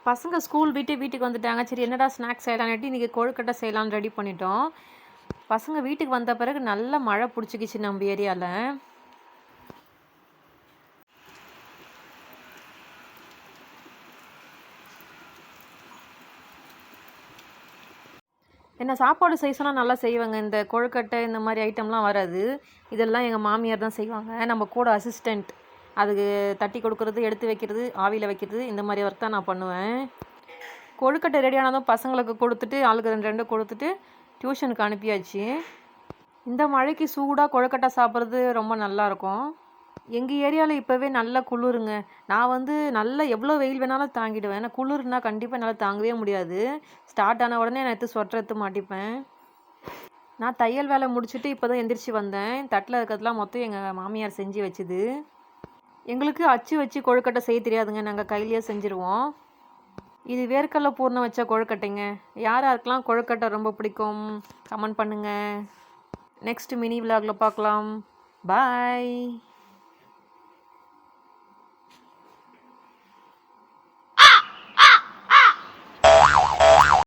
பசங்க ஸ்கூல் விட்டு வீட்டுக்கு வந்துட்டாங்க. சரி என்னடா ஸ்நாக்ஸ் செய்யலான்னுட்டு இன்றைக்கி கொழுக்கட்டை செய்யலான்னு ரெடி பண்ணிட்டோம். பசங்க வீட்டுக்கு வந்த பிறகு நல்ல மழை பிடிச்சிக்கிச்சு நம்ம ஏரியாவில். என்ன சாப்பாடு செய்ய சொன்னால் நல்லா செய்வாங்க. இந்த கொழுக்கட்டை இந்த மாதிரி ஐட்டம்லாம் வராது. இதெல்லாம் எங்கள் மாமியார் தான் செய்வாங்க. நம்ம கூட அசிஸ்டண்ட். அதுக்கு தட்டி கொடுக்குறது, எடுத்து வைக்கிறது, ஆவியில் வைக்கிறது, இந்த மாதிரி ஒர்க் தான் நான் பண்ணுவேன். கொழுக்கட்டை ரெடி ஆனதும் பசங்களுக்கு கொடுத்துட்டு ஆளுக்கு 2 கொடுத்துட்டு டியூஷனுக்கு அனுப்பியாச்சு. இந்த மழைக்கு சூடாக கொழுக்கட்டை சாப்பிட்றது ரொம்ப நல்லாயிருக்கும். எங்கள் ஏரியாவில் இப்போவே நல்ல குளிருங்க. நான் நல்லா எவ்வளோ வெயில் வேணாலும் தாங்கிடுவேன். ஏன்னா குளிர்னா கண்டிப்பாக என்னால் தாங்கவே முடியாது. ஸ்டார்ட் ஆன உடனே நான் ஸ்வெட்டர் எடுத்து மாட்டிப்பேன். நான் தையல் வேலை முடிச்சுட்டு இப்போ தான் எந்திரிச்சு வந்தேன். தட்டில் இருக்கிறதுலாம் மொத்தம் எங்கள் மாமியார் செஞ்சு வச்சுது. எங்களுக்கு அச்சு வச்சு கொழுக்கட்டை செய்ய தெரியாதுங்க. நாங்கள் கையிலேயே செஞ்சுருவோம். இது வேர்க்கடலை பூர்ணம் வச்ச கொழுக்கட்டைங்க. யார் யாருக்கெல்லாம் கொழுக்கட்டை ரொம்ப பிடிக்கும் கமெண்ட் பண்ணுங்கள். நெக்ஸ்ட் மினி விலாகில் பார்க்கலாம். பாய்.